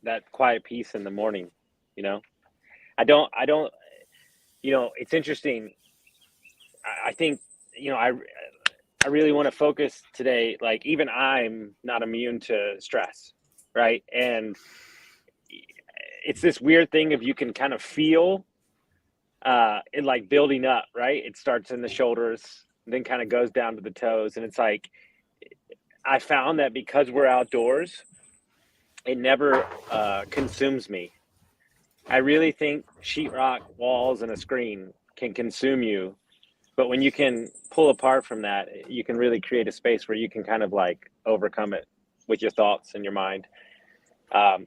that quiet peace in the morning. You know, I don't. You know, it's interesting. I think, you know, I really want to focus today. Like, even I'm not immune to stress, right? And it's this weird thing if you can kind of feel it like building up, right? It starts in the shoulders, then kind of goes down to the toes. And it's like, I found that because we're outdoors, it never consumes me. I really think sheetrock walls and a screen can consume you. But when you can pull apart from that, you can really create a space where you can kind of like overcome it with your thoughts and your mind.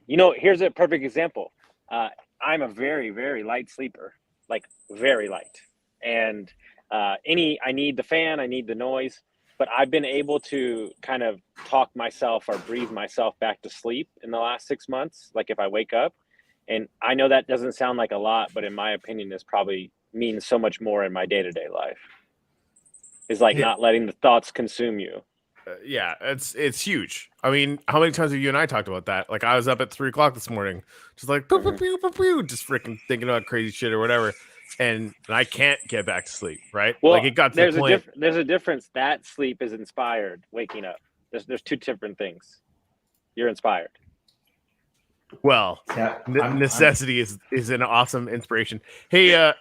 You know, here's a perfect example. I'm a very, very light sleeper, like very light. And I need the fan, I need the noise, but I've been able to kind of talk myself or breathe myself back to sleep in the last 6 months. Like if I wake up, and I know that doesn't sound like a lot, but in my opinion, this probably means so much more in my day-to-day life. Is like not letting the thoughts consume you. Yeah, it's huge. I mean, how many times have you and I talked about that? Like, I was up at 3 o'clock this morning, just like pew, pew, pew, pew, pew, just freaking thinking about crazy shit or whatever, and I can't get back to sleep. Right? Well, like it got to the point. There's a difference. That sleep is inspired. Waking up. There's two different things. You're inspired. Well, necessity is an awesome inspiration. Hey,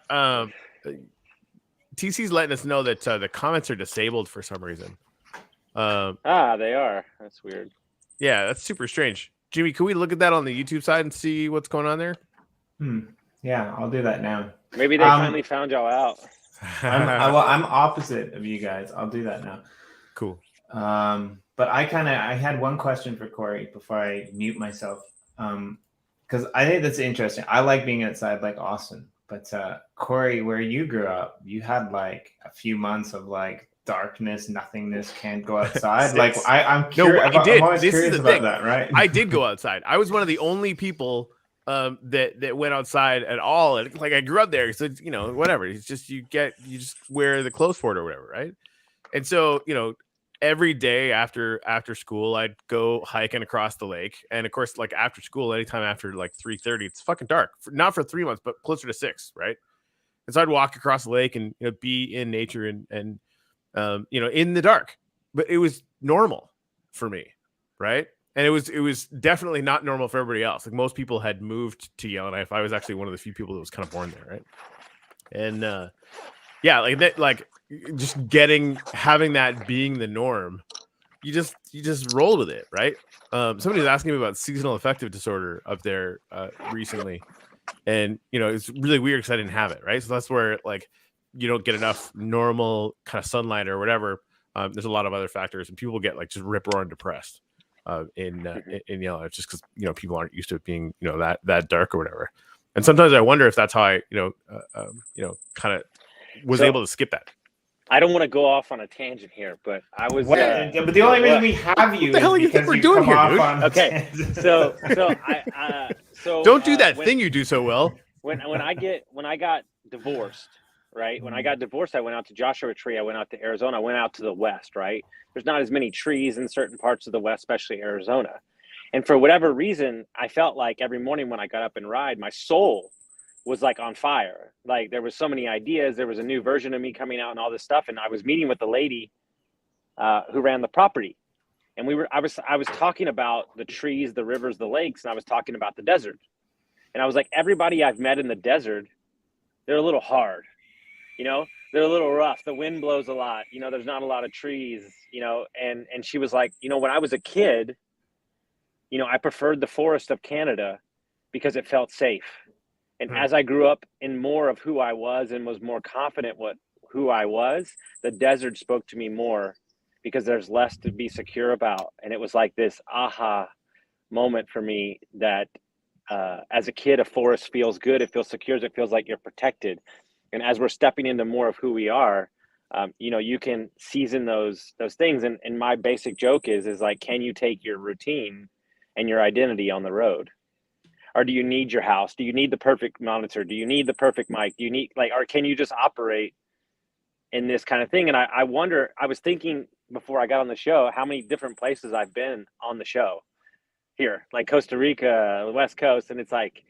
TC's letting us know that the comments are disabled for some reason. They are. That's weird. Yeah, that's super strange. Jimmy, can we look at that on the YouTube side and see what's going on there? Yeah, I'll do that now. Maybe they finally found y'all out. I'm opposite of you guys. I'll do that now. Cool. But I had one question for Corey before I mute myself. Because I think that's interesting. I like being outside like Austin. But Corey, where you grew up, you had like a few months of like darkness, nothingness, can't go outside. Like I'm curious. No, I did. I'm always this curious is the about thing. That, right? I did go outside. I was one of the only people that went outside at all. And, like, I grew up there, so you know, whatever. It's just you just wear the clothes for it or whatever, right? And so, you know, every day after school, I'd go hiking across the lake. And of course, like after school, anytime after like 3:30, it's fucking dark. Not for 3 months, but closer to 6, right? And so I'd walk across the lake and, you know, be in nature and you know, in the dark. But it was normal for me, right? And it was definitely not normal for everybody else. Like most people had moved to Yellowknife. I was actually one of the few people that was kind of born there, right? And yeah, like that, like just having that being the norm, you just roll with it, right? Somebody was asking me about seasonal affective disorder up there recently, and you know, it's really weird because I didn't have it, right? So that's where like you don't get enough normal kind of sunlight or whatever. There's a lot of other factors, and people get like just rip roaring depressed in Yellowknife just because, you know, people aren't used to it being, you know, that dark or whatever. And sometimes I wonder if that's how I, you know, kind of was able to skip that. I don't want to go off on a tangent here, but I was. But the only reason we have you. What the hell are you think we're doing here, dude? Okay, so don't do that thing you do so well. When I got divorced, right? When I got divorced, I went out to Joshua Tree. I went out to Arizona. I went out to the West, right? There's not as many trees in certain parts of the West, especially Arizona. And for whatever reason, I felt like every morning when I got up and ride, my soul was like on fire. Like there was so many ideas. There was a new version of me coming out and all this stuff. And I was meeting with the lady who ran the property. And I was talking about the trees, the rivers, the lakes, and I was talking about the desert. And I was like, everybody I've met in the desert, they're a little hard, you know, they're a little rough. The wind blows a lot, you know, there's not a lot of trees, you know, and she was like, you know, when I was a kid, you know, I preferred the forest of Canada because it felt safe. And as I grew up in more of who I was and was more confident who I was, the desert spoke to me more because there's less to be secure about. And it was like this aha moment for me that as a kid, a forest feels good. It feels secure. It feels like you're protected. And as we're stepping into more of who we are, you know, you can season those things. And my basic joke is like, can you take your routine and your identity on the road? Or do you need your house? Do you need the perfect monitor? Do you need the perfect mic? Do you need or can you just operate in this kind of thing? And I wonder, I was thinking before I got on the show, how many different places I've been on the show. here, like Costa Rica, the West Coast. And it's like,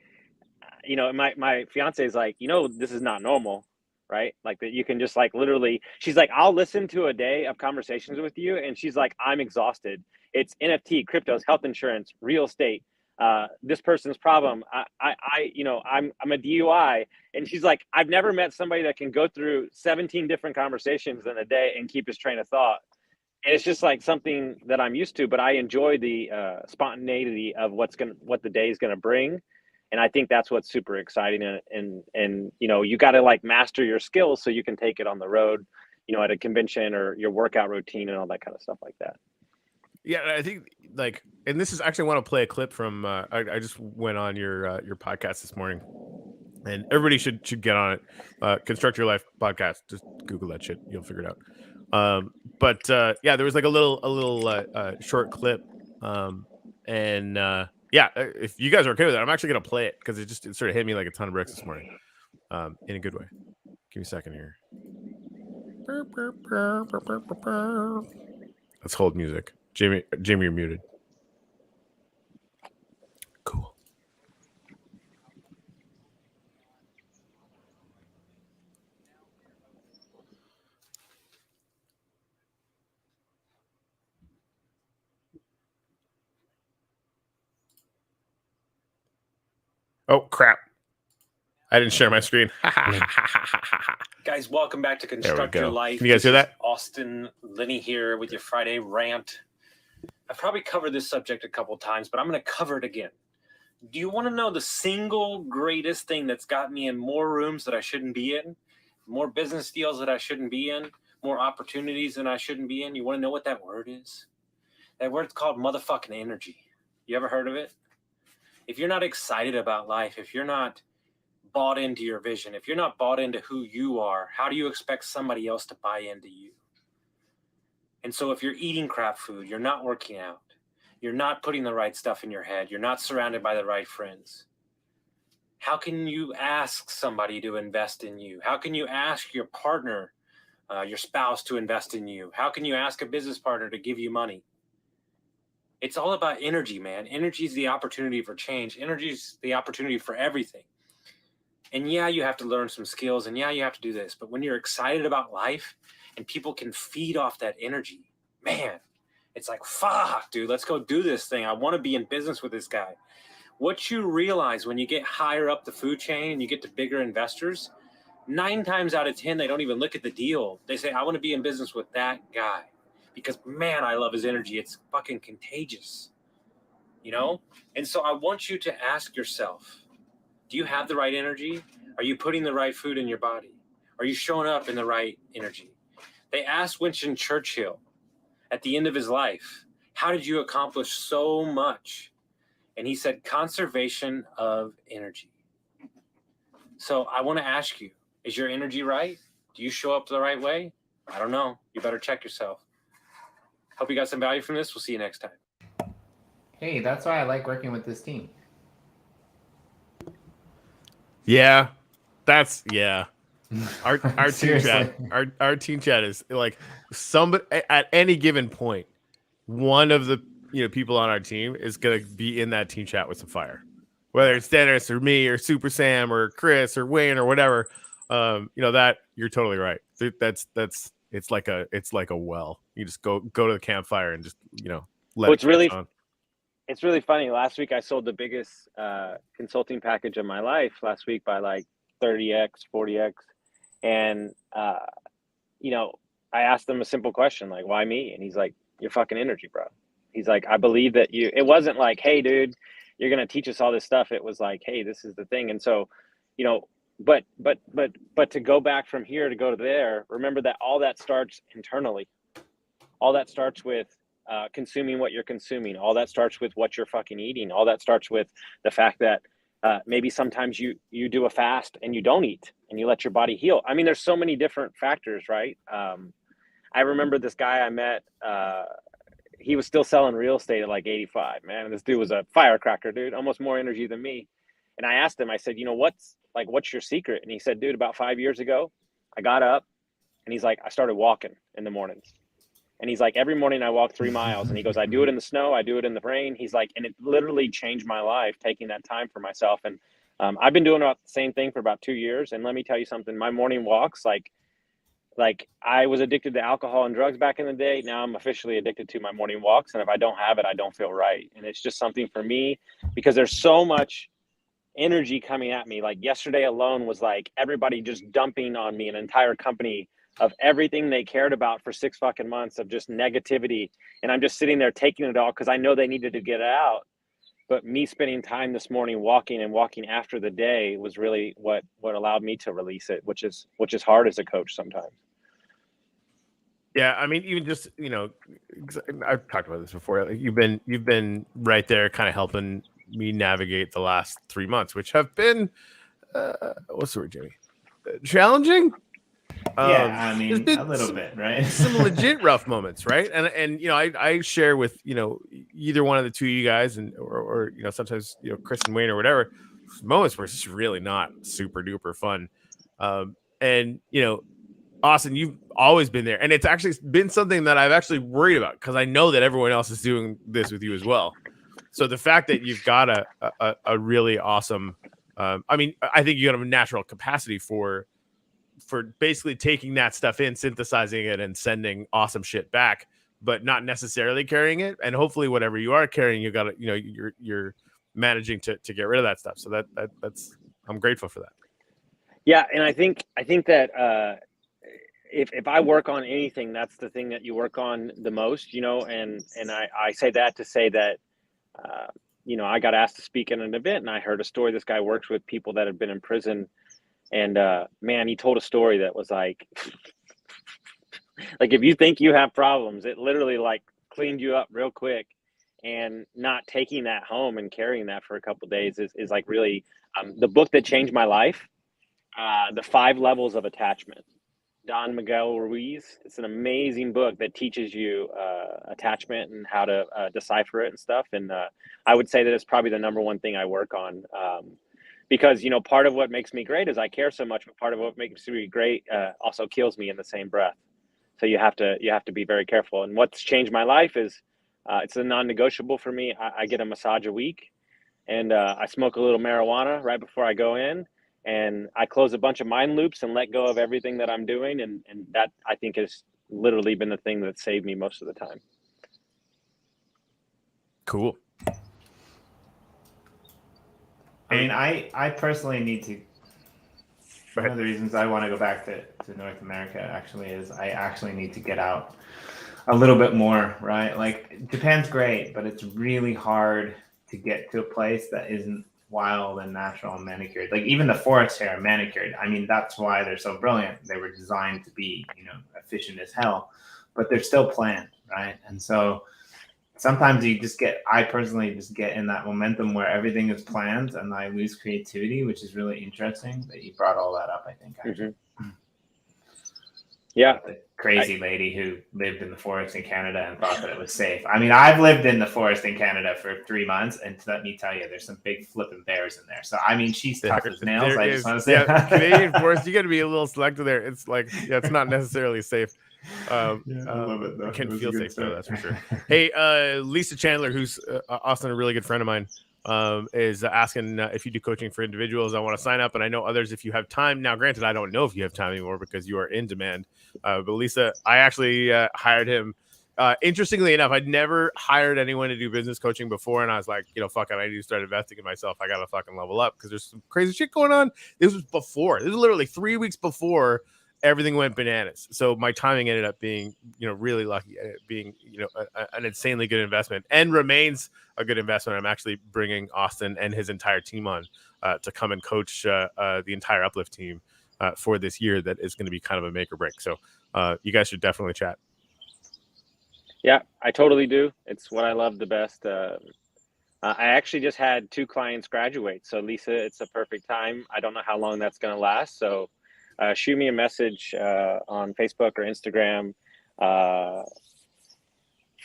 my fiance is like, this is not normal, right? Like that you can just like literally, she's like, I'll listen to a day of conversations with you. And she's like, I'm exhausted. It's NFT, cryptos, health insurance, real estate, this person's problem. I'm a DUI. And she's like, I've never met somebody that can go through 17 different conversations in a day and keep his train of thought. And it's just like something that I'm used to, but I enjoy the spontaneity of what the day is going to bring. And I think that's what's super exciting. And you got to like master your skills so you can take it on the road, at a convention or your workout routine and all that kind of stuff like that. Yeah, I think like, and this is actually, I want to play a clip from. I just went on your podcast this morning, and everybody should get on it. Construct Your Life podcast. Just Google that shit, you'll figure it out. But yeah, there was like a little short clip, and yeah, if you guys are okay with it, I'm actually gonna play it because it sort of hit me like a ton of bricks this morning, in a good way. Give me a second here. Let's hold music. Jamie, you're muted. Cool. Oh, crap. I didn't share my screen. Guys, welcome back to Construct Your Life. Can you guys hear that? Austin, Linney here with your Friday rant. I've probably covered this subject a couple times, but I'm going to cover it again. Do you want to know the single greatest thing that's got me in more rooms that I shouldn't be in, more business deals that I shouldn't be in, more opportunities than I shouldn't be in? You want to know what that word is? That word's called motherfucking energy. You ever heard of it? If you're not excited about life, if you're not bought into your vision, if you're not bought into who you are, how do you expect somebody else to buy into you? And so if you're eating crap food, you're not working out, you're not putting the right stuff in your head, you're not surrounded by the right friends, how can you ask somebody to invest in you? How can you ask your partner, your spouse to invest in you? How can you ask a business partner to give you money? It's all about energy, man. Energy is the opportunity for change. Energy is the opportunity for everything. And yeah, you have to learn some skills, and yeah, you have to do this. But when you're excited about life and people can feed off that energy, man, it's like, fuck, dude, let's go do this thing. I want to be in business with this guy. What you realize when you get higher up the food chain and you get to bigger investors, 9 times out of 10, they don't even look at the deal. They say, I want to be in business with that guy because, man, I love his energy. It's fucking contagious, And so I want you to ask yourself, do you have the right energy? Are you putting the right food in your body? Are you showing up in the right energy? They asked Winston Churchill at the end of his life, how did you accomplish so much? And he said, conservation of energy. So I want to ask you, is your energy right? Do you show up the right way? I don't know. You better check yourself. Hope you got some value from this. We'll see you next time. Hey, that's why I like working with this team. Yeah, Our team chat, our team chat is like somebody at any given point. One of the people on our team is gonna be in that team chat with some fire, whether it's Dennis or me or Super Sam or Chris or Wayne or whatever. That you're totally right. That's it's like a well. You just go to the campfire and just let it catch on. It's really funny. Last week I sold the biggest consulting package of my life last week by like 30x, 40x. And, I asked him a simple question, like, why me? And he's like, your fucking energy, bro. He's like, I believe that it wasn't like, hey, dude, you're going to teach us all this stuff. It was like, hey, this is the thing. And so, but to go back from here to go to there, remember that all that starts internally. All that starts with consuming what you're consuming. All that starts with what you're fucking eating. All that starts with the fact that maybe sometimes you do a fast and you don't eat and you let your body heal. I mean, there's so many different factors, right? I remember this guy I met, he was still selling real estate at like 85, man. And this dude was a firecracker, dude, almost more energy than me. And I asked him, I said, what's your secret? And he said, dude, about 5 years ago, I got up and he's like, I started walking in the mornings. And he's like, every morning I walk 3 miles. And he goes, I do it in the snow, I do it in the rain. He's like, and it literally changed my life, taking that time for myself. And I've been doing about the same thing for about 2 years. And let me tell you something, my morning walks, like I was addicted to alcohol and drugs back in the day. Now I'm officially addicted to my morning walks. And if I don't have it, I don't feel right. And it's just something for me, because there's so much energy coming at me. Like yesterday alone was like everybody just dumping on me, an entire company of everything they cared about for 6 fucking months of just negativity. And I'm just sitting there taking it all because I know they needed to get it out. But me spending time this morning walking after the day was really what allowed me to release it, which is hard as a coach sometimes. Yeah, I mean, even just, you know, I've talked about this before. Like you've been right there, kind of helping me navigate the last 3 months, which have been what's the word, Jamie? Challenging. Yeah, I mean, a little bit, right? Some legit rough moments, right? And you know, I share with, you know, either one of the two of you guys, and or you know, sometimes, you know, Chris and Wayne or whatever, moments where it's just really not super duper fun. And you know, Austin, you've always been there, and it's actually been something that I've actually worried about, because I know that everyone else is doing this with you as well. So the fact that you've got a really awesome, I mean, I think you have a natural capacity for basically taking that stuff in, synthesizing it, and sending awesome shit back, but not necessarily carrying it. And hopefully, whatever you are carrying, you got to, you know, you're managing to get rid of that stuff. So that's I'm grateful for that. Yeah, and I think that if I work on anything, that's the thing that you work on the most, you know. And I say that to say that you know, I got asked to speak at an event, and I heard a story. This guy works with people that have been in prison. And man, he told a story that was like if you think you have problems, it literally like cleaned you up real quick. And not taking that home and carrying that for a couple of days is like really the book that changed my life, The 5 Levels of Attachment, Don Miguel Ruiz. It's an amazing book that teaches you attachment and how to decipher it and stuff. And I would say that it's probably the number one thing I work on. Because, you know, part of what makes me great is I care so much, but part of what makes me great also kills me in the same breath. So you have to be very careful. And what's changed my life is it's a non-negotiable for me. I get a massage a week, and I smoke a little marijuana right before I go in, and I close a bunch of mind loops and let go of everything that I'm doing. And that, I think, has literally been the thing that saved me most of the time. Cool. I mean, I personally need to. One of the reasons I want to go back to North America actually is I actually need to get out a little bit more, right? Like Japan's great, but it's really hard to get to a place that isn't wild and natural and manicured. Like even the forests here are manicured. I mean, that's why they're so brilliant. They were designed to be, you know, efficient as hell, but they're still planned, right? And so sometimes I personally just get in that momentum where everything is planned and I lose creativity, which is really interesting that you brought all that up, I think. Actually. Mm-hmm. Yeah. The crazy lady who lived in the forest in Canada and thought that it was safe. I mean, I've lived in the forest in Canada for 3 months, and let me tell you, there's some big flipping bears in there. So, I mean, she's tough as nails. I just want to say that. Canadian forest, you got to be a little selective there. It's like, yeah, it's not necessarily safe. I love it though. It can feel safe though, that's for sure. Hey, Lisa Chandler, who's Austin, a really good friend of mine, is asking if you do coaching for individuals. I want to sign up, and I know others if you have time. Now, granted, I don't know if you have time anymore because you are in demand. But Lisa, I actually hired him. Interestingly enough, I'd never hired anyone to do business coaching before, and I was like, you know, fuck it, I need to start investing in myself. I got to fucking level up because there's some crazy shit going on. This was literally 3 weeks before everything went bananas. So my timing ended up being, you know, really lucky at it being, you know, an insanely good investment, and remains a good investment. I'm actually bringing Austin and his entire team on to come and coach the entire Uplift team for this year. That is going to be kind of a make or break. So you guys should definitely chat. Yeah, I totally do. It's what I love the best. I actually just had 2 clients graduate. So Lisa, it's a perfect time. I don't know how long that's going to last. So shoot me a message on Facebook or Instagram.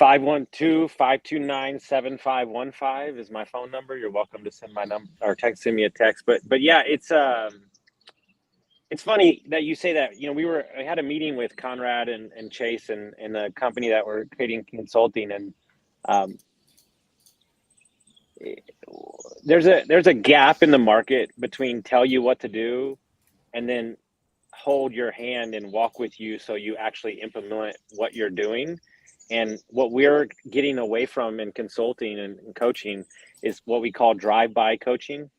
512-529-7515 is my phone number. You're welcome to send my number or send me a text. But yeah, it's It's funny that you say that. I had a meeting with Conrad and Chase and the company that we're creating consulting, and there's a gap in the market between tell you what to do and then hold your hand and walk with you so you actually implement what you're doing. And what we're getting away from in consulting and coaching is what we call drive-by coaching.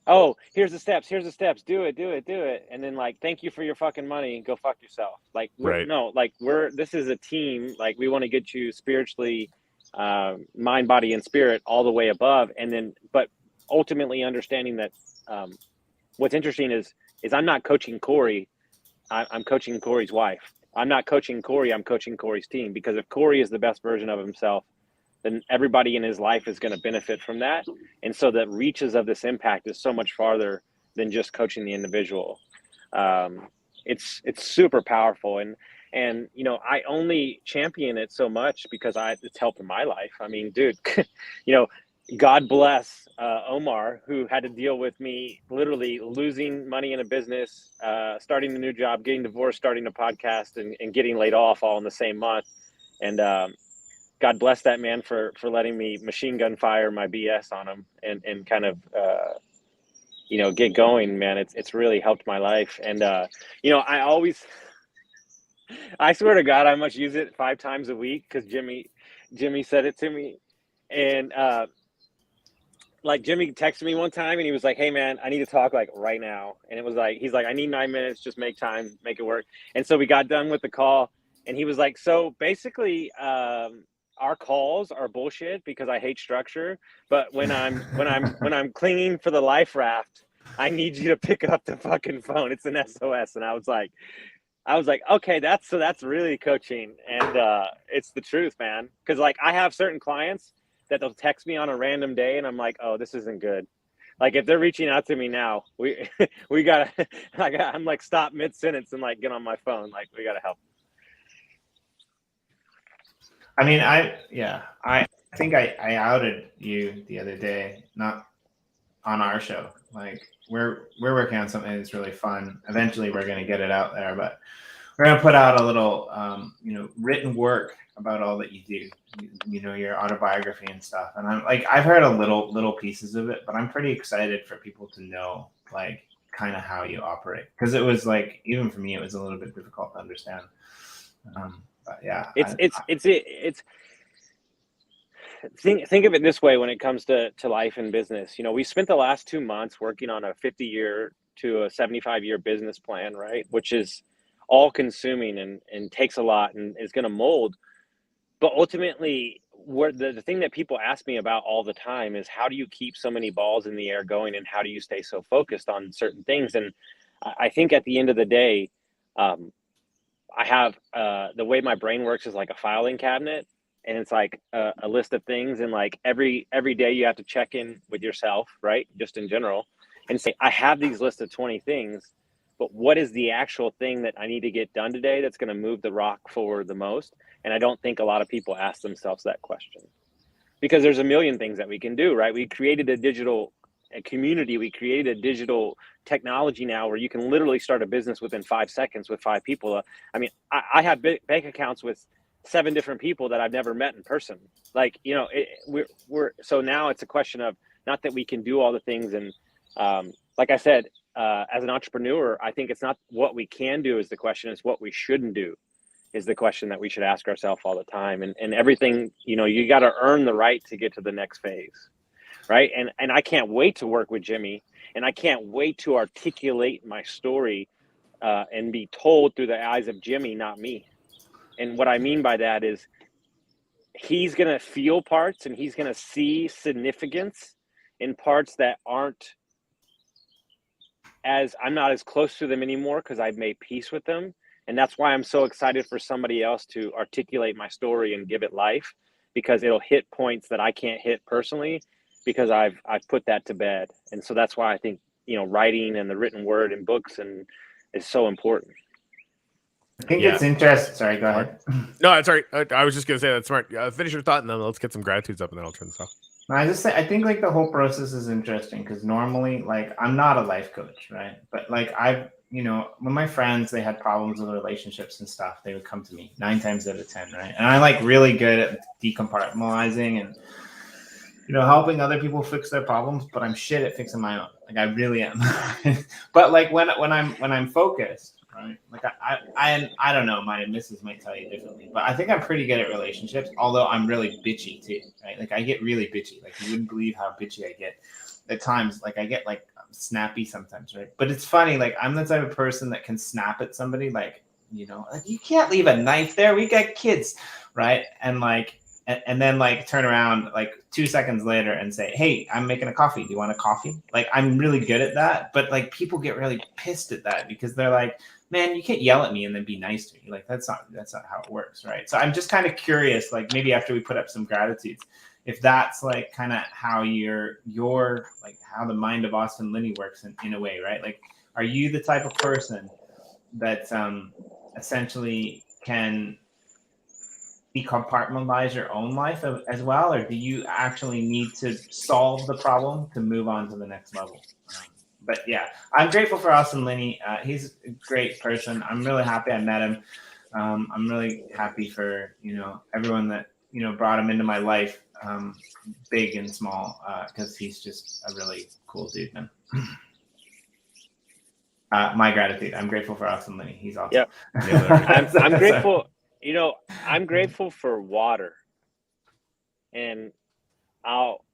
Oh, here's the steps, do it. And then like, thank you for your fucking money. Go fuck yourself. Like, Right. this is a team. Like, we want to get you spiritually, mind, body, and spirit all the way above. And then, but ultimately understanding that, what's interesting is I'm not coaching Corey. I'm coaching Corey's wife. I'm not coaching Corey. I'm coaching Corey's team, because if Corey is the best version of himself, then everybody in his life is going to benefit from that. And so the reaches of this impact is so much farther than just coaching the individual. It's super powerful. And I only champion it so much because it's helped in my life. I mean, dude, God bless Omar, who had to deal with me literally losing money in a business, starting a new job, getting divorced, starting a podcast, and getting laid off all in the same month. And God bless that man for letting me machine gun fire my BS on him and kind of get going, man. It's really helped my life. And I swear to God, I must use it 5 times a week, because Jimmy said it to me. And like, Jimmy texted me one time and he was like, hey man, I need to talk like right now. And it was like, he's like, I need 9 minutes, just make time, make it work. And so we got done with the call and he was like, so basically, our calls are bullshit because I hate structure. But when I'm clinging for the life raft, I need you to pick up the fucking phone. It's an SOS. And I was like, okay, that's really coaching. And it's the truth, man. Because like, I have certain clients that they'll text me on a random day and I'm like, oh, this isn't good. Like, if they're reaching out to me now, we gotta, I'm like, stop mid sentence and like get on my phone. Like, we gotta help. I mean, I think I outed you the other day, not on our show. Like, we're working on something that's really fun. Eventually we're going to get it out there, but we're going to put out a little, written work about all that you do, your autobiography and stuff. And I'm like, I've heard a little pieces of it, but I'm pretty excited for people to know, like, kind of how you operate. Because it was like, even for me, it was a little bit difficult to understand. But yeah, think of it this way when it comes to life and business. We spent the last 2 months working on a 50-year to a 75-year business plan, right? Which is all consuming and takes a lot and is going to mold. But ultimately, the thing that people ask me about all the time is, how do you keep so many balls in the air going, and how do you stay so focused on certain things? And I think at the end of the day, I have the way my brain works is like a filing cabinet, and it's like a list of things. And like every day you have to check in with yourself, right? Just in general, and say, I have these lists of 20 things, but what is the actual thing that I need to get done today that's going to move the rock forward the most? And I don't think a lot of people ask themselves that question, because there's a million things that we can do, right? We created a community. We created a digital technology now where you can literally start a business within 5 seconds with 5 people. I mean, I have bank accounts with 7 different people that I've never met in person. Like, so now it's a question of, not that we can do all the things. And like I said, as an entrepreneur, I think it's not what we can do is the question, it's what we shouldn't do is the question that we should ask ourselves all the time. And everything, you got to earn the right to get to the next phase. Right. And I can't wait to work with Jimmy, and I can't wait to articulate my story and be told through the eyes of Jimmy, not me. And what I mean by that is, he's going to feel parts and he's going to see significance in parts that aren't I'm not as close to them anymore, because I've made peace with them. And that's why I'm so excited for somebody else to articulate my story and give it life, because it'll hit points that I can't hit personally, because I've put that to bed. And so that's why I think, writing and the written word and books is so important. I think it's interesting. Sorry, go ahead. No, sorry. I was just going to say that's smart. Finish your thought, and then let's get some gratitudes up, and then I'll turn this off. I think like the whole process is interesting because normally, like, I'm not a life coach, right? But like when my friends, they had problems with relationships and stuff, they would come to me 9 times out of 10, right? And I'm like really good at decompartmentalizing and helping other people fix their problems, but I'm shit at fixing my own. Like I really am. But like when I'm focused, right? Like I don't know, my missus might tell you differently, but I think I'm pretty good at relationships, although I'm really bitchy too, right? Like I get really bitchy. Like you wouldn't believe how bitchy I get at times. Like I get like snappy sometimes, right? But it's funny, like I'm the type of person that can snap at somebody, like you can't leave a knife there. We got kids, right? And then like turn around like 2 seconds later and say, hey, I'm making a coffee. Do you want a coffee? Like I'm really good at that. But like people get really pissed at that because they're like, man, you can't yell at me and then be nice to me. Like that's not how it works, right? So I'm just kind of curious, like maybe after we put up some gratitudes, if that's like kind of how your like how the mind of Austin Linney works in a way, right? Like are you the type of person that essentially can decompartmentalize your own life as well, or do you actually need to solve the problem to move on to the next level? But yeah, I'm grateful for Austin Linney. He's a great person. I'm really happy I met him. I'm really happy for everyone that brought him into my life, big and small, because he's just a really cool dude, man. My gratitude. I'm grateful for Austin Linney. He's awesome. Yeah, I'm grateful. I'm grateful for water, and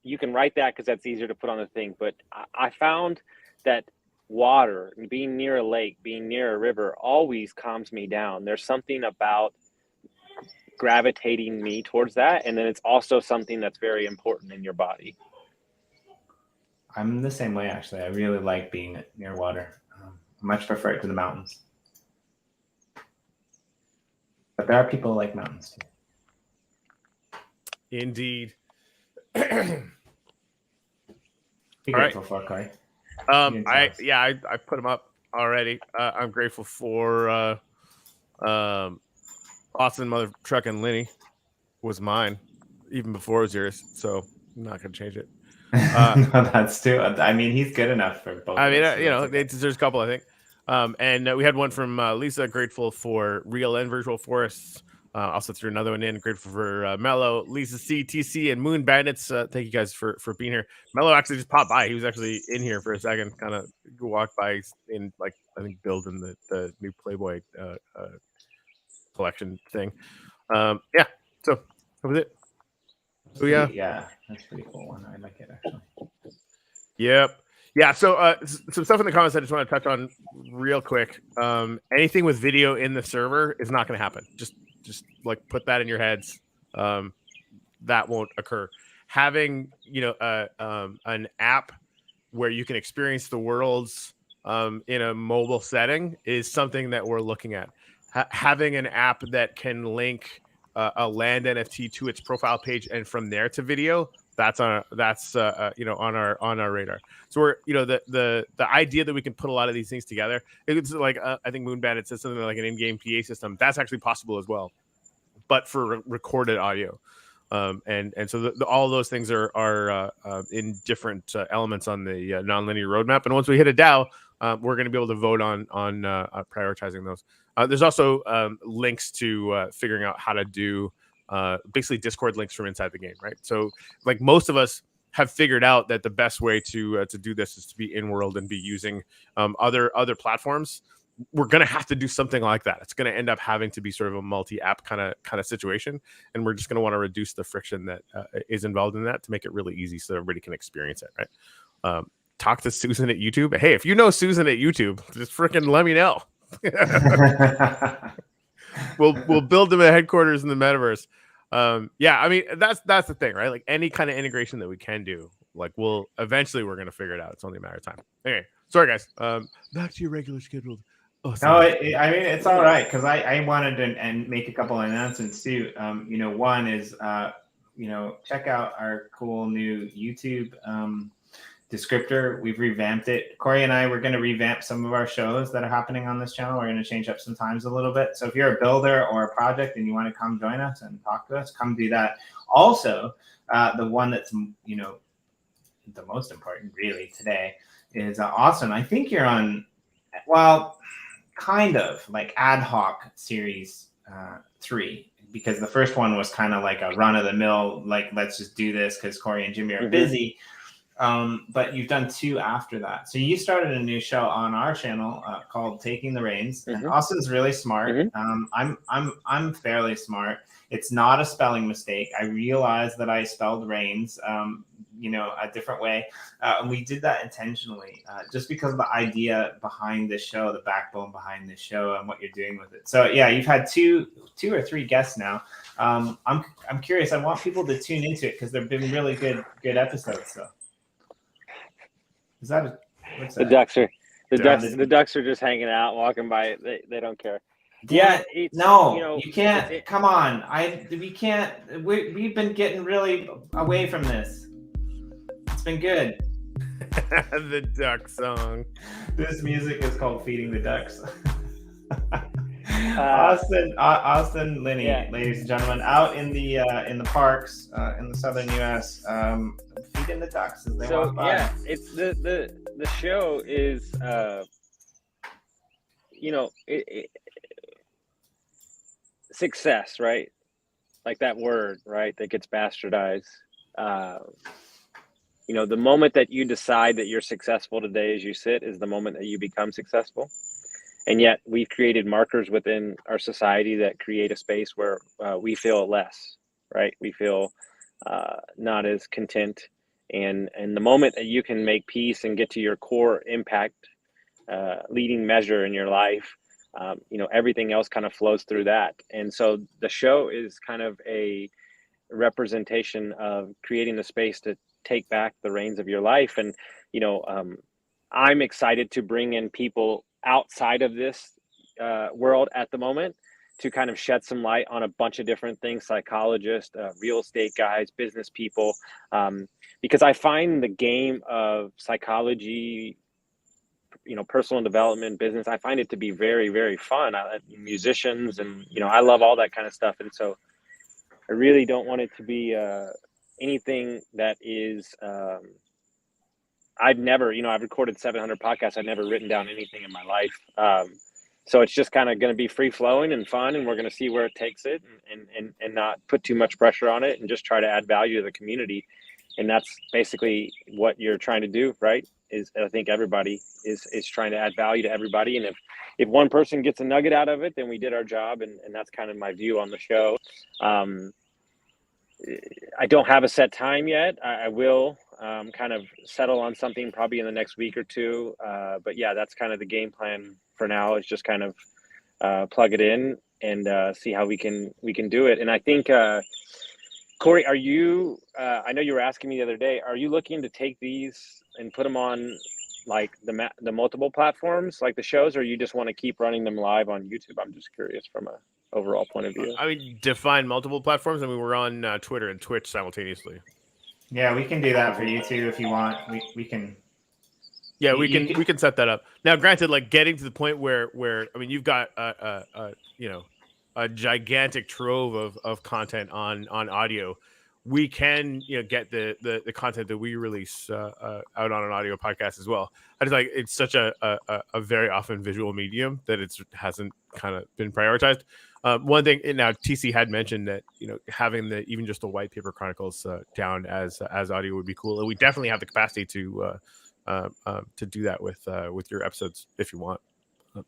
you can write that because that's easier to put on the thing. But I found that water, being near a lake, being near a river, always calms me down. There's something about gravitating me towards that, and then it's also something that's very important in your body. I'm the same way, actually. I really like being near water. I much prefer it to the mountains. But there are people who like mountains too. Indeed. Be grateful for Corey. I put them up already. I'm grateful for Austin Mother Truck and Linney was mine even before it was yours, so I'm not gonna change it. No, that's too. I mean, he's good enough for both. I mean, there's a couple, I think. And we had one from Lisa, grateful for real and virtual forests. Also threw another one in, grateful for Mello, Lisa C, TC, and Moon Bandits. Thank you guys for being here. Mello actually just popped by. He was actually in here for a second, kind of walked by in, like, I think building the new Playboy collection thing. Yeah, so that was it. So yeah, that's a pretty cool one. I like it, actually. Yep. Yeah, so some stuff in the comments I just want to touch on real quick. Anything with video in the server is not going to happen. Just like put that in your heads. That won't occur. Having an app where you can experience the worlds in a mobile setting is something that we're looking at. Having an app that can link a land NFT to its profile page and from there to video, that's on our radar. So we're the idea that we can put a lot of these things together. It's like I think Moon Bandit says something like an in-game PA system. That's actually possible as well, but for recorded audio. And so all those things are in different elements on the non-linear roadmap. And once we hit a DAO, we're going to be able to vote on prioritizing those. There's also links to figuring out how to do basically Discord links from inside the game, right? So like most of us have figured out that the best way to do this is to be in world and be using other platforms. We're going to have to do something like that. It's going to end up having to be sort of a multi-app kind of situation, and we're just going to want to reduce the friction that is involved in that to make it really easy so everybody can experience it, right? Talk to Susan at YouTube. Hey, if you know Susan at YouTube, just freaking let me know. We'll build them a headquarters in the metaverse. Yeah, I mean that's the thing, right? Like any kind of integration that we can do, like we're going to figure it out. It's only a matter of time. Anyway, sorry guys. Back to your regular scheduled. Oh, no, I mean it's all right because I wanted to and make a couple of announcements too. One is check out our cool new YouTube descriptor. We've revamped it. Corey and I, we're going to revamp some of our shows that are happening on this channel. We're going to change up some times a little bit. So if you're a builder or a project and you want to come join us and talk to us, come do that. Also, the one that's, you know, the most important really today is Austin. I think you're on, well, kind of like ad hoc series 3, because the first one was kind of like a run of the mill, like let's just do this because Corey and Jimmy are busy. But you've done 2 after that. So you started a new show on our channel called Taking the Reins. And Austin's really smart. I'm fairly smart. It's not a spelling mistake. I realized that I spelled reins, you know, a different way. And we did that intentionally, just because of the idea behind this show, the backbone behind this show, and what you're doing with it. So yeah, you've had two or three guests now. I'm curious. I want people to tune into it because they've been really good episodes. So is that what's that? The ducks are just hanging out, walking by. They don't care. Yeah, no, you know, you can't. Come on, we can't. We've been getting really away from this. It's been good. The duck song. This music is called "Feeding the Ducks." Austin, Linney, ladies and gentlemen, out in the parks in the southern U.S. Feeding the ducks as they walk by. Yeah, it's the show is you know, success, right? Like that word, right? That gets bastardized. You know, the moment that you decide that you're successful today as you sit is the moment that you become successful. And yet we've created markers within our society that create a space where we feel less, right? We feel not as content. And the moment that you can make peace and get to your core impact, leading measure in your life, you know, everything else kind of flows through that. And so the show is kind of a representation of creating the space to take back the reins of your life. And, you know, I'm excited to bring in people outside of this world at the moment to kind of shed some light on a bunch of different things, psychologists, real estate guys, business people, because I find the game of psychology, you know, personal development, business, I find it to be very, very fun. Musicians and, you know, I love all that kind of stuff. And so I really don't want it to be anything that is, I've never, you know, I've recorded 700 podcasts. I've never written down anything in my life. So it's just kind of going to be free flowing and fun, and we're going to see where it takes it, and not put too much pressure on it, and just try to add value to the community. And that's basically what you're trying to do, right? Is I think everybody is trying to add value to everybody. And if one person gets a nugget out of it, then we did our job. And that's kind of my view on the show. I don't have a set time yet. I will kind of settle on something probably in the next week or two. But yeah, that's kind of the game plan for now, is just kind of plug it in and see how we can do it. And I think, Corey, are you, I know you were asking me the other day, are you looking to take these and put them on like the multiple platforms, like the shows, or you just want to keep running them live on YouTube? I'm just curious from a overall point of view. I mean, define multiple platforms. I mean, we're on Twitter and Twitch simultaneously. Yeah, we can do that for you too if you want. We can. Yeah, we can set that up. Now, granted, like getting to the point where I mean, you've got you know, a gigantic trove of content on audio. We can, you know, get the content that we release out on an audio podcast as well. I just like, it's such a very often visual medium that it hasn't kind of been prioritized. One thing now, TC had mentioned that, you know, having even just the white paper chronicles down as audio would be cool, and we definitely have the capacity to do that with your episodes if you want.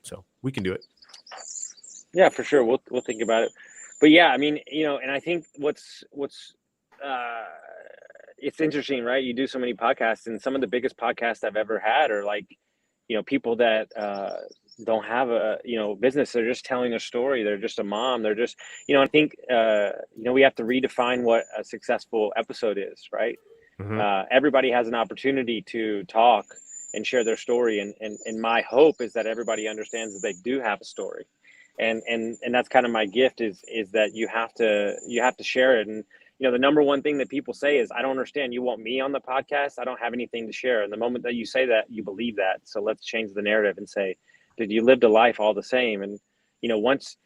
So we can do it. Yeah, for sure. We'll think about it. But yeah, I mean, you know, and I think what's it's interesting, right? You do so many podcasts, and some of the biggest podcasts I've ever had are like, you know, people that don't have a, you know, business. They're just telling a story. They're just a mom. They're just, you know, I think, you know, we have to redefine what a successful episode is, right? Mm-hmm. Everybody has an opportunity to talk and share their story. And my hope is that everybody understands that they do have a story. And that's kind of my gift is that you have to share it. And, you know, the number one thing that people say is, I don't understand. You want me on the podcast? I don't have anything to share. And the moment that you say that, you believe that. So let's change the narrative and say, did you lived a life all the same? And, you know, once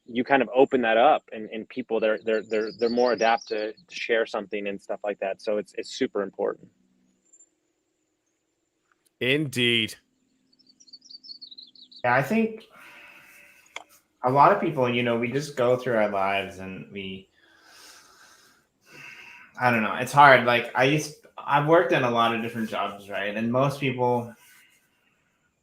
you kind of open that up, and people they're more adapt to share something and stuff like that. So it's super important. Indeed. Yeah, I think a lot of people, you know, we just go through our lives and I don't know, it's hard. Like I've worked in a lot of different jobs, right? And most people,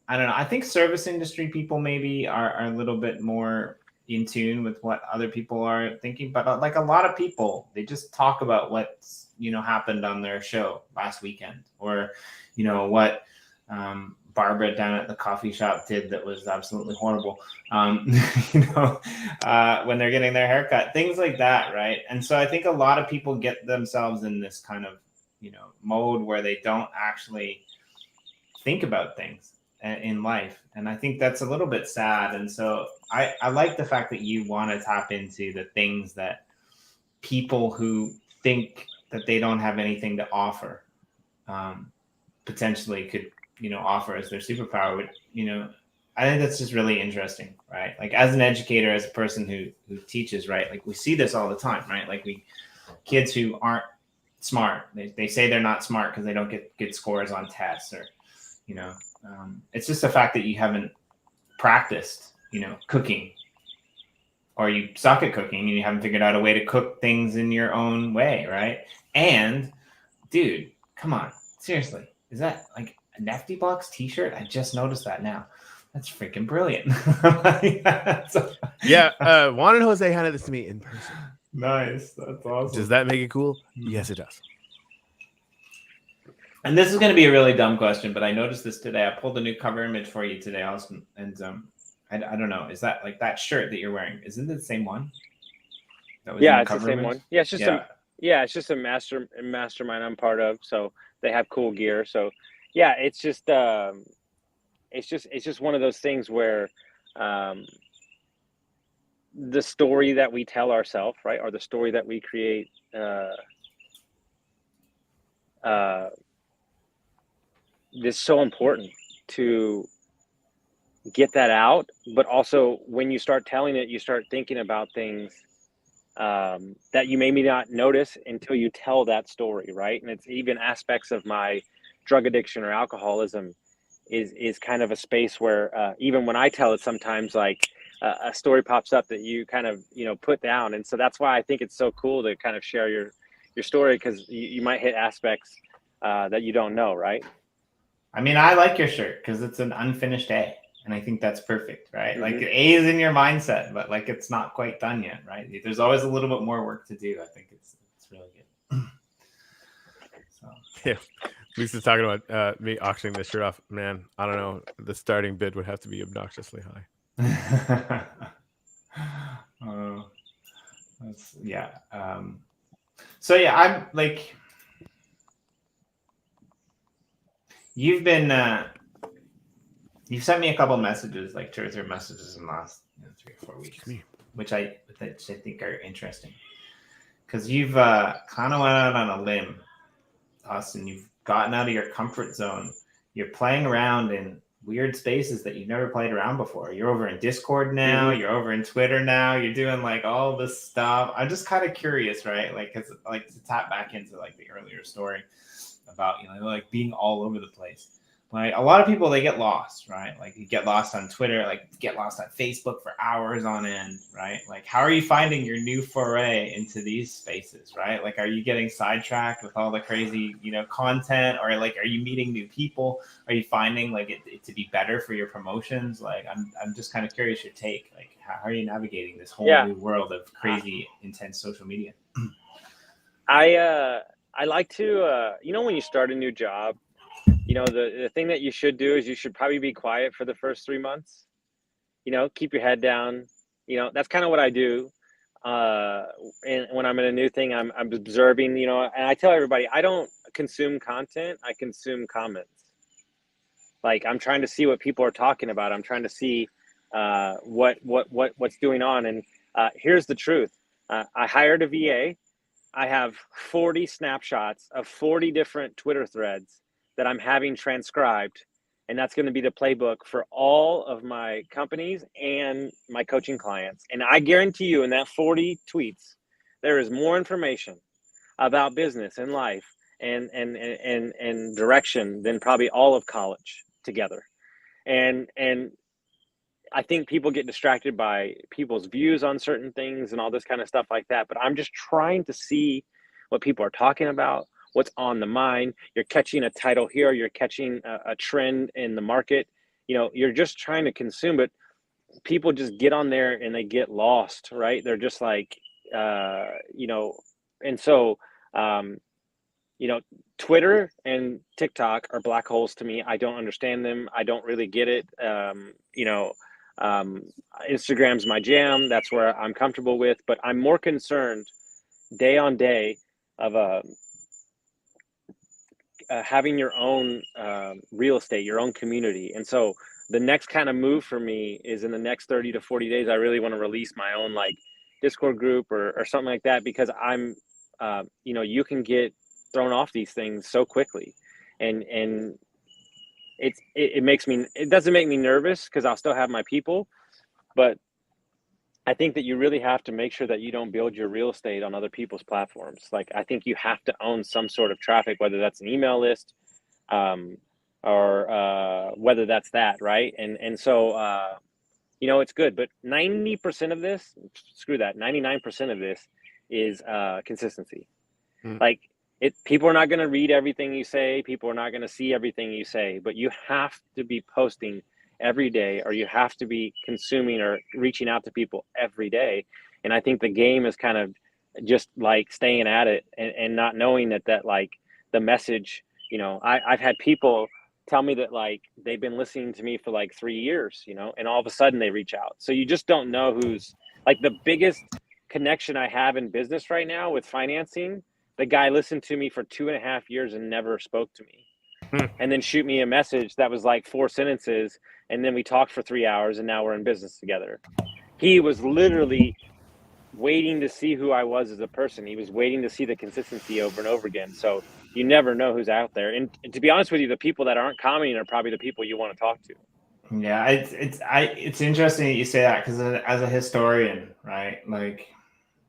I don't know, I think service industry people maybe are a little bit more in tune with what other people are thinking, but like a lot of people, they just talk about what's, you know, happened on their show last weekend, or, you know, what Barbara down at the coffee shop did that was absolutely horrible, you know, when they're getting their haircut, things like that, right? And so I think a lot of people get themselves in this kind of, you know, mode where they don't actually think about things in life. And I think that's a little bit sad. And so I like the fact that you want to tap into the things that people who think that they don't have anything to offer potentially could, you know, offer as their superpower. Which, you know, I think that's just really interesting, right? Like as an educator, as a person who teaches, right? Like we see this all the time, right? Like kids who aren't smart, they say they're not smart because they don't get good scores on tests, or, you know, it's just the fact that you haven't practiced, you know, cooking, or you suck at cooking and you haven't figured out a way to cook things in your own way, right? And dude, come on, seriously, is that like a Nefty Box t-shirt? I just noticed that now. That's freaking brilliant. Yeah, Juan and Jose handed this to me in person. Nice, that's awesome. Does that make it cool? Yes, it does. And this is going to be a really dumb question, but I noticed this today. I pulled a new cover image for you today, Austin, and I don't know, is that like that shirt that you're wearing? Isn't it the same one? Yeah, it's the same one. Yeah, it's just a mastermind I'm part of, so they have cool gear. So yeah, it's just one of those things where the story that we tell ourselves, right, or the story that we create, is so important to get that out. But also when you start telling it, you start thinking about things that you maybe not notice until you tell that story, right? And it's even aspects of my drug addiction or alcoholism is kind of a space where even when I tell it, sometimes like a story pops up that you kind of, you know, put down. And so that's why I think it's so cool to kind of share your story, because you might hit aspects that you don't know, right? I mean, I like your shirt because it's an unfinished A, and I think that's perfect, right? Mm-hmm. Like A is in your mindset, but like it's not quite done yet, right? There's always a little bit more work to do. I think it's really good. So. Yeah, Lisa's talking about me auctioning this shirt off. Man, I don't know. The starting bid would have to be obnoxiously high. Yeah. So yeah, I'm like. You've sent me a couple messages, like 2 or 3 messages in the last 3 or 4 weeks, which I think are interesting, because you've kind of went out on a limb, Austin. You've gotten out of your comfort zone. You're playing around in weird spaces that you've never played around before. You're over in Discord now. Mm-hmm. You're over in Twitter now. You're doing like all this stuff. I'm just kind of curious, right? Like, cause like to tap back into like the earlier story about, you know, like being all over the place. Like a lot of people, they get lost, right? Like you get lost on Twitter, like get lost on Facebook for hours on end, right? Like how are you finding your new foray into these spaces, right? Like, are you getting sidetracked with all the crazy, you know, content, or like, are you meeting new people? Are you finding like it to be better for your promotions? Like, I'm just kind of curious your take. Like, how are you navigating this whole new world of crazy, intense social media? I like to, you know, when you start a new job, you know, the thing that you should do is you should probably be quiet for the first 3 months, you know, keep your head down. You know, that's kind of what I do. And when I'm in a new thing, I'm observing, you know, and I tell everybody, I don't consume content. I consume comments. Like I'm trying to see what people are talking about. I'm trying to see what's going on. And here's the truth. I hired a VA. I have 40 snapshots of 40 different Twitter threads that I'm having transcribed And that's going to be the playbook for all of my companies and my coaching clients. And I guarantee you in that 40 tweets, there is more information about business and life and direction than probably all of college together. And I think people get distracted by people's views on certain things and all this kind of stuff like that. But I'm just trying to see what people are talking about, what's on the mind. You're catching a title here, you're catching a trend in the market. You know, you're just trying to consume, but people just get on there and they get lost, right? They're just like, you know, and so, you know, Twitter and TikTok are black holes to me. I don't understand them. I don't really get it. You know, Instagram's my jam. That's where I'm comfortable with, but I'm more concerned day on day of having your own real estate, your own community. And so the next kind of move for me is in the next 30 to 40 days, I really want to release my own like Discord group or something like that, because I'm, you know, you can get thrown off these things so quickly. And it makes me, it doesn't make me nervous because I'll still have my people, but I think that you really have to make sure that you don't build your real estate on other people's platforms. Like, I think you have to own some sort of traffic, whether that's an email list, or whether that's that, right? And so, you know, it's good, but 90% of this, screw that, 99% of this is consistency. Like, people are not going to read everything you say. People are not going to see everything you say, but you have to be posting every day, or you have to be consuming or reaching out to people every day. And I think the game is kind of just like staying at it and not knowing that like the message, you know, I've had people tell me that like they've been listening to me for like 3 years, you know, and all of a sudden they reach out. So you just don't know who's like the biggest connection I have in business right now with financing. The guy listened to me for 2.5 years and never spoke to me. And then shoot me a message that was like 4 sentences. And then we talked for 3 hours and now we're in business together. He was literally waiting to see who I was as a person. He was waiting to see the consistency over and over again. So you never know who's out there. And to be honest with you, the people that aren't commenting are probably the people you want to talk to. Yeah, it's interesting that you say that, because as a historian, right, like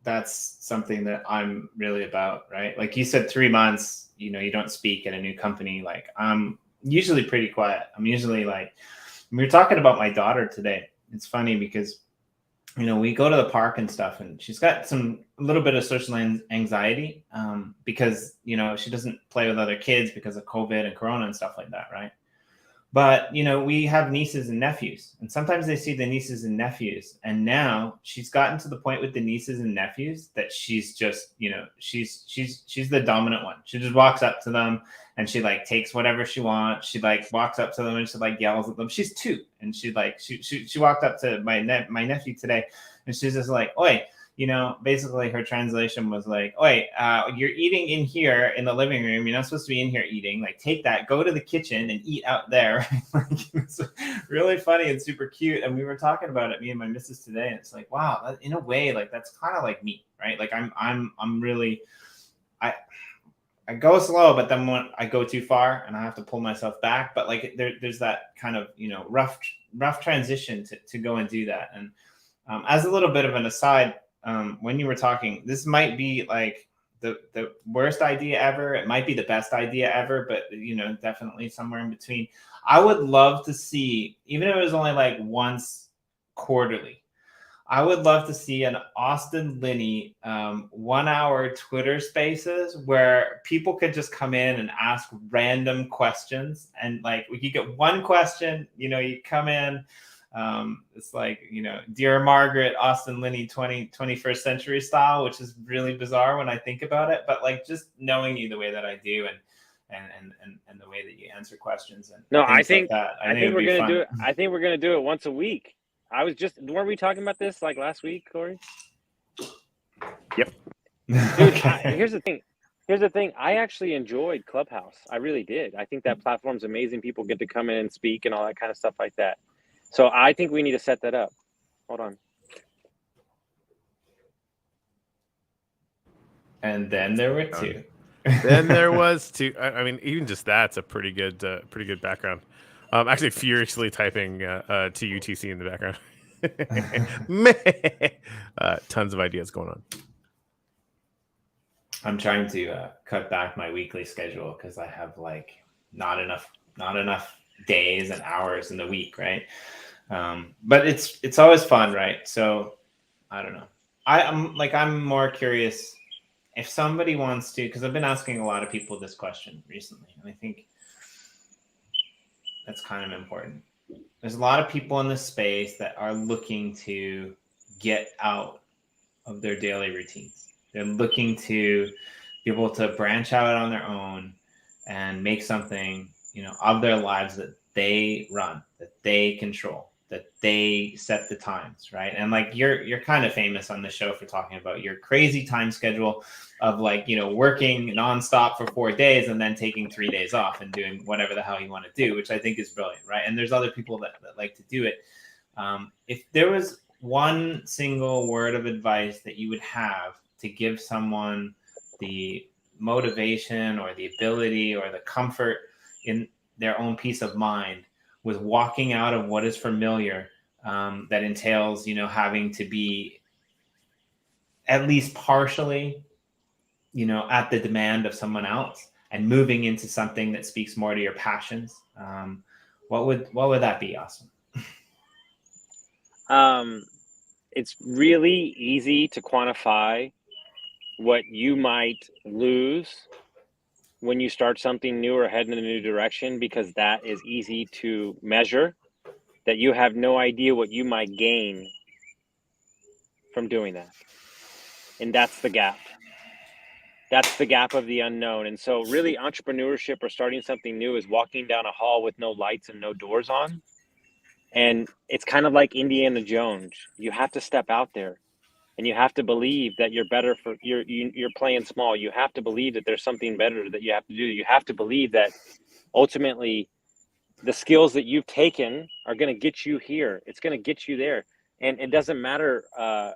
that's something that I'm really about, right? Like you said, 3 months, you know, you don't speak at a new company. Like I'm usually pretty quiet. I'm usually like, we were talking about my daughter today. It's funny because, you know, we go to the park and stuff, and she's got a little bit of social anxiety because, you know, she doesn't play with other kids because of COVID and Corona and stuff like that, right? But, you know, we have nieces and nephews, and sometimes they see the nieces and nephews. And now she's gotten to the point with the nieces and nephews that she's just, you know, she's the dominant one. She just walks up to them and she like takes whatever she wants. She like walks up to them and she like yells at them. She's 2, and she like she walked up to my nephew today, and she's just like, "Oi." You know, basically her translation was like, "Oi, you're eating in here in the living room. You're not supposed to be in here eating. Like, take that, go to the kitchen and eat out there." Like, it's really funny and super cute. And we were talking about it, me and my missus today. And it's like, wow, that, in a way, like that's kind of like me, right? Like I'm really, I go slow, but then when I go too far and I have to pull myself back. But like there's that kind of, you know, rough transition to go and do that. And as a little bit of an aside, when you were talking, this might be like the worst idea ever. It might be the best idea ever, but, you know, definitely somewhere in between. I would love to see, even if it was only like once quarterly, I would love to see an Austin Linney 1 hour Twitter spaces where people could just come in and ask random questions. And like, we could get one question, you know, you come in, it's like, you know, Dear Margaret, Austin Linney 21st century style, which is really bizarre when I think about it. But like, just knowing you the way that I do and the way that you answer questions and no, I think like that, I think we're gonna do it. I think we're gonna do it once a week. Weren't we talking about this like last week, Corey? Yep. Dude, Okay. here's the thing. I actually enjoyed Clubhouse. I really did. I think that platform's amazing. People get to come in and speak and all that kind of stuff like that. So I think we need to set that up. Hold on. And then there were 2. Then there was 2. I mean, even just that's a pretty good background. I'm actually furiously typing TUTC in the background. Tons of ideas going on. I'm trying to cut back my weekly schedule because I have like not enough days and hours in the week, right? But it's always fun, right? So I don't know. I'm more curious if somebody wants to, because I've been asking a lot of people this question recently, and I think that's kind of important. There's a lot of people in this space that are looking to get out of their daily routines. They're looking to be able to branch out on their own and make something, of their lives that they run, that they control, that they set the times, right? And like you're kind of famous on the show for talking about your crazy time schedule of like, working nonstop for 4 days and then taking 3 days off and doing whatever the hell you want to do, which I think is brilliant, right? And there's other people that like to do it. If there was one single word of advice that you would have to give someone the motivation or the ability or the comfort in their own peace of mind with walking out of what is familiar, that entails, having to be at least partially, at the demand of someone else and moving into something that speaks more to your passions, what would that be, Austin? It's really easy to quantify what you might lose when you start something new or head in a new direction, because that is easy to measure, that you have no idea what you might gain from doing that. And that's the gap. That's the gap of the unknown. And so really entrepreneurship or starting something new is walking down a hall with no lights and no doors on. And it's kind of like Indiana Jones. You have to step out there and you have to believe that you're better for you're playing small. You have to believe that there's something better that you have to do. You have to believe that ultimately the skills that you've taken are going to get you here. It's going to get you there. And it doesn't matter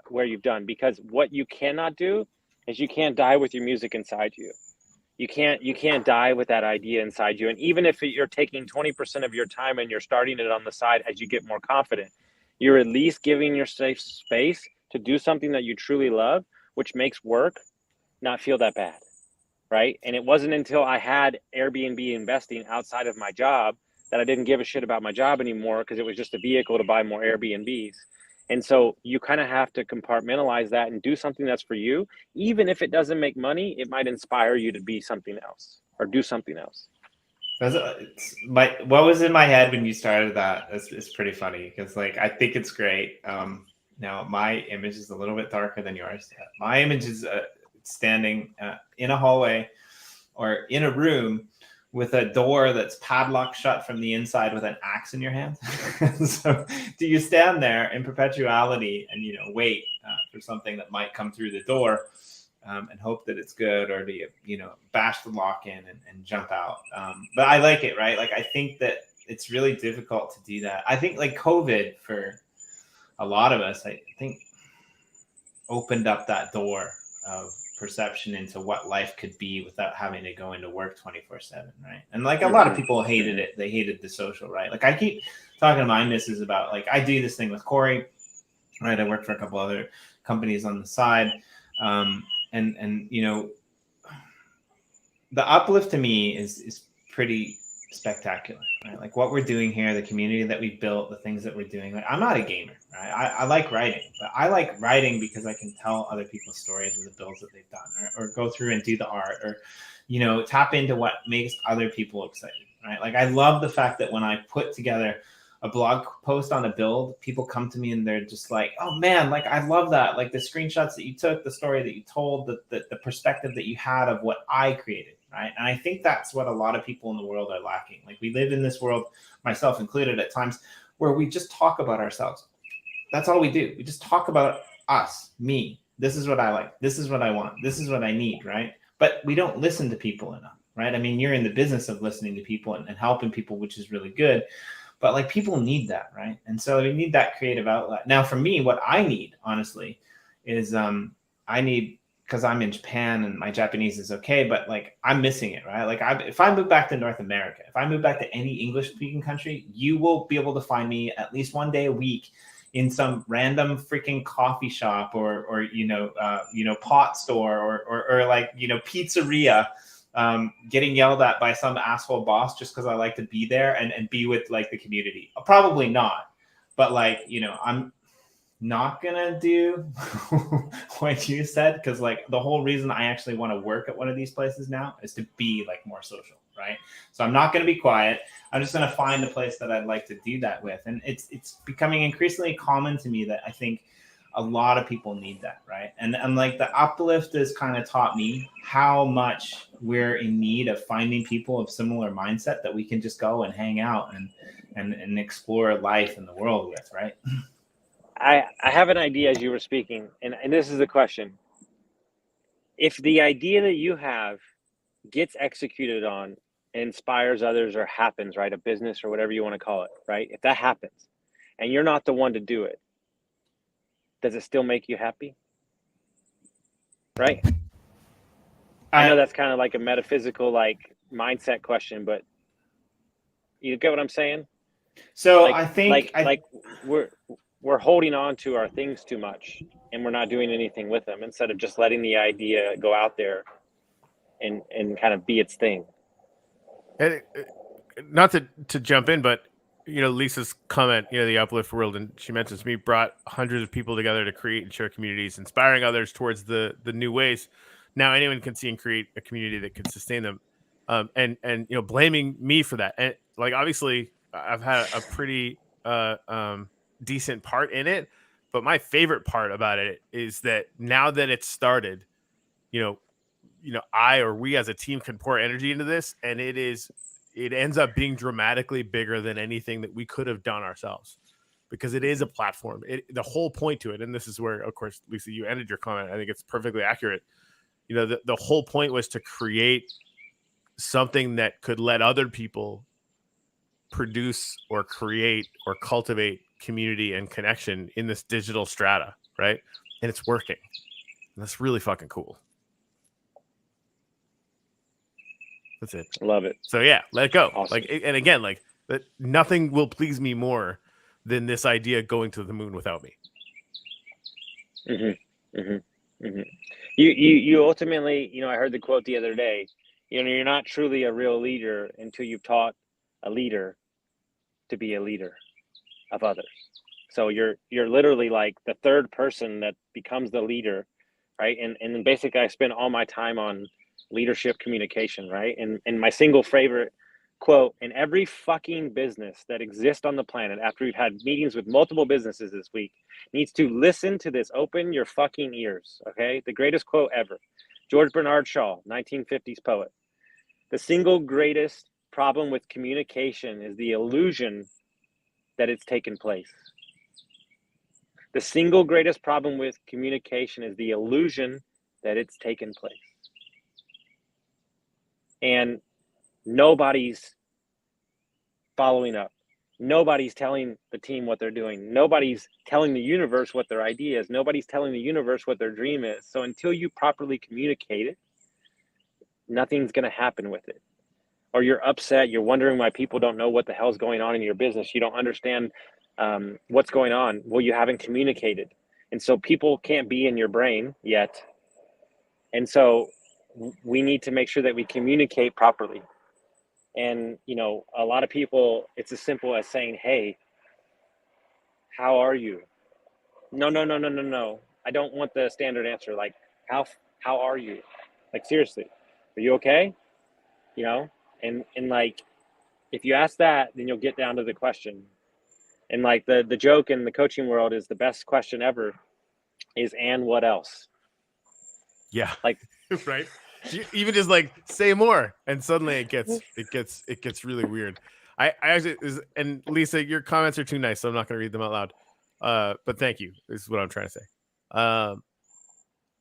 where you've done, because what you cannot do is you can't die with your music inside you. You can't die with that idea inside you. And even if you're taking 20% of your time and you're starting it on the side as you get more confident, you're at least giving yourself space to do something that you truly love, which makes work not feel that bad, right? And it wasn't until I had Airbnb investing outside of my job that I didn't give a shit about my job anymore, because it was just a vehicle to buy more Airbnbs. And so you kind of have to compartmentalize that and do something that's for you. Even if it doesn't make money, it might inspire you to be something else or do something else. What was in my head when you started that is pretty funny, because like I think it's great. Now my image is a little bit darker than yours. My image is standing in a hallway or in a room with a door that's padlocked shut from the inside with an axe in your hand. So do you stand there in perpetuality and, wait for something that might come through the door and hope that it's good, or do you, bash the lock in and jump out? But I like it, right? Like, I think that it's really difficult to do that. I think like COVID for a lot of us, I think opened up that door of perception into what life could be without having to go into work 24/7, right? And like a lot of people hated it. They hated the social, right? Like I keep talking to my missus about, like, I do this thing with Corey, right? I work for a couple other companies on the side. And the uplift to me is pretty spectacular, right? Like what we're doing here, the community that we built, the things that we're doing. Like, I'm not a gamer, right? I like writing, but I like writing because I can tell other people's stories of the builds that they've done, or go through and do the art, or, tap into what makes other people excited, right? Like, I love the fact that when I put together a blog post on a build, people come to me and they're just like, oh man, like, I love that. Like the screenshots that you took, the story that you told, the perspective that you had of what I created. Right. And I think that's what a lot of people in the world are lacking. Like, we live in this world, myself included at times, where we just talk about ourselves. That's all we do. We just talk about us, me. This is what I like. This is what I want. This is what I need. Right. But we don't listen to people enough. Right. I mean, you're in the business of listening to people and helping people, which is really good. But like, people need that. Right. And so we need that creative outlet. Now, for me, what I need, honestly, is I need because I'm in Japan and my Japanese is okay, but like I'm missing it, right? Like if I move back to North America, if I move back to any English speaking country, you will be able to find me at least one day a week in some random freaking coffee shop or pot store or like, pizzeria, getting yelled at by some asshole boss just because I like to be there and be with like the community. Probably not, but like, I'm not gonna do what you said, because like the whole reason I actually want to work at one of these places now is to be like more social, right? So I'm not gonna be quiet. I'm just gonna find a place that I'd like to do that with, and it's becoming increasingly common to me that I think a lot of people need that, right? And like the Uplifters kind of taught me how much we're in need of finding people of similar mindset that we can just go and hang out and explore life in the world with, right? I have an idea as you were speaking, and this is the question. If the idea that you have gets executed on, inspires others, or happens, right? A business or whatever you want to call it, right? If that happens and you're not the one to do it, does it still make you happy? Right? I know that's kind of like a metaphysical, like mindset question, but you get what I'm saying? So like, I think we're holding on to our things too much, and we're not doing anything with them instead of just letting the idea go out there and kind of be its thing. And not to jump in, but Lisa's comment, the uplift world, and she mentions me, brought hundreds of people together to create and share communities, inspiring others towards the new ways. Now anyone can see and create a community that can sustain them, and blaming me for that. And like obviously I've had a pretty decent part in it, but my favorite part about it is that now that it's started, I or we as a team can pour energy into this, and it ends up being dramatically bigger than anything that we could have done ourselves, because it is a platform. The whole point to it, and this is where, of course, Lisa, you ended your comment. I think it's perfectly accurate. The whole point was to create something that could let other people produce or create or cultivate community and connection in this digital strata, right? And it's working. And that's really fucking cool. That's it. Love it. So yeah, let it go. Awesome. And again, nothing will please me more than this idea going to the moon without me. Mm-hmm. Mm-hmm. Mm-hmm. You ultimately, I heard the quote the other day, you're not truly a real leader until you've taught a leader to be a leader of others. So you're literally like the third person that becomes the leader, right? And basically I spend all my time on leadership communication, right? And my single favorite quote in every fucking business that exists on the planet, after we've had meetings with multiple businesses this week, needs to listen to this. Open your fucking ears, okay? The greatest quote ever. George Bernard Shaw, 1950s poet. The single greatest problem with communication is the illusion that it's taken place. The single greatest problem with communication is the illusion that it's taken place. And nobody's following up. Nobody's telling the team what they're doing. Nobody's telling the universe what their idea is. Nobody's telling the universe what their dream is. So until you properly communicate it, nothing's going to happen with it. Or you're upset. You're wondering why people don't know what the hell's going on in your business. You don't understand what's going on. Well, you haven't communicated. And so people can't be in your brain yet. And so we need to make sure that we communicate properly. And, a lot of people, it's as simple as saying, hey, how are you? No. I don't want the standard answer. Like, how are you? Like, seriously, are you okay? And like, if you ask that, then you'll get down to the question. And like the joke in the coaching world is the best question ever is, and what else? Yeah. Like, right. You even just like say more, and suddenly it gets really weird. I actually and Lisa, your comments are too nice, so I'm not going to read them out loud. But thank you. This is what I'm trying to say.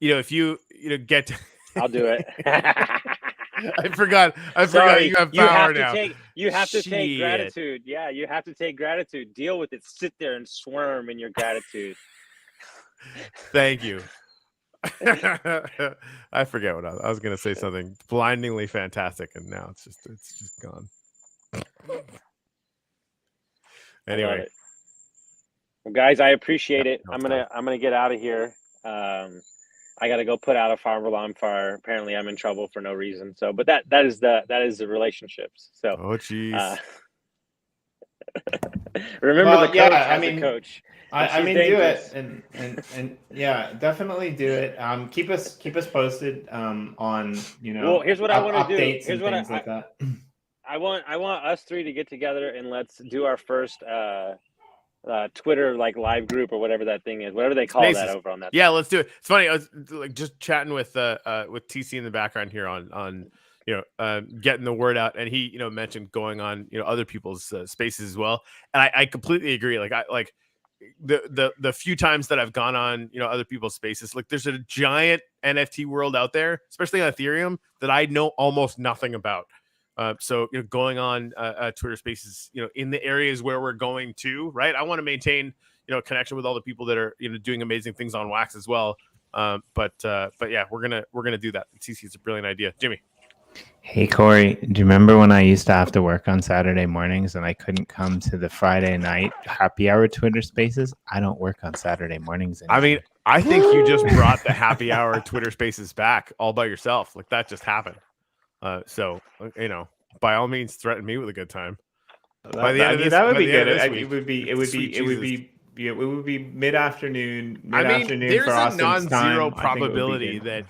If you get to I'll do it. I forgot you have power now. You have to take gratitude. Yeah, you have to take gratitude. Deal with it. Sit there and squirm in your gratitude. Thank you. I forget what I was going to say something blindingly fantastic, and now it's just gone. Anyway, well, guys, I appreciate it. no, I'm gonna get out of here. I got to go put out a fire alarm fire. Apparently, I'm in trouble for no reason. So, but that is the relationships. So, oh jeez. remember Well, the coach yeah, as a coach. I she's mean, dangerous. do it, and yeah, definitely do it. Keep us posted on Well, here's what I want to do. updates Here's and what things like that. I want us three to get together and let's do our first Twitter like live group or whatever that thing is, whatever they call that over on that. Yeah, let's do it. It's funny. I was like just chatting with TC in the background here on getting the word out, and he mentioned going on other people's spaces as well, and I completely agree. Like I like the few times that I've gone on other people's spaces, like there's a giant NFT world out there, especially on Ethereum, that I know almost nothing about. So going on Twitter Spaces, in the areas where we're going to, right? I want to maintain connection with all the people that are doing amazing things on Wax as well. But yeah, we're gonna do that. TC, it's a brilliant idea, Jimmy. Hey Corey, do you remember when I used to have to work on Saturday mornings and I couldn't come to the Friday night happy hour Twitter Spaces? I don't work on Saturday mornings anymore. I mean, I think you just brought the happy hour Twitter Spaces back all by yourself. Like that just happened. So by all means, threaten me with a good time. By the end of this, that would be good. It would be mid-afternoon. There's for a Austin's non-zero time. probability that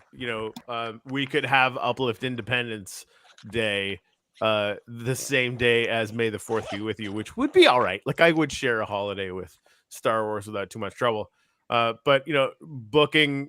we could have Uplift Independence Day the same day as May the 4th be with you, which would be all right. Like I would share a holiday with Star Wars without too much trouble. But booking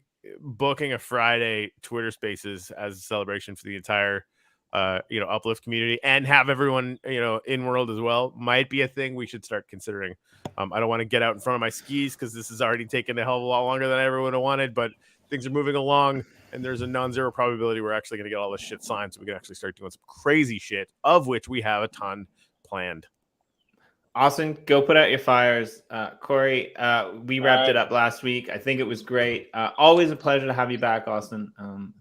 a Friday Twitter Spaces as a celebration for the entire Uplift community and have everyone in world as well might be a thing we should start considering. I don't want to get out in front of my skis because this has already taken a hell of a lot longer than I ever would have wanted, but things are moving along and there's a non-zero probability we're actually going to get all this shit signed so we can actually start doing some crazy shit, of which we have a ton planned. Austin, go put out your fires. Corey, we wrapped it up last week. I think it was great. Always a pleasure to have you back, Austin.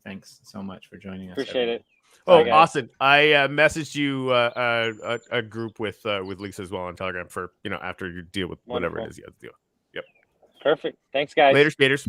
Thanks so much for joining us. Appreciate it. Oh, Austin, I messaged you a group with Lisa as well on Telegram for after you deal with whatever it is you have to deal. Yep. Perfect. Thanks, guys. Later, skaters.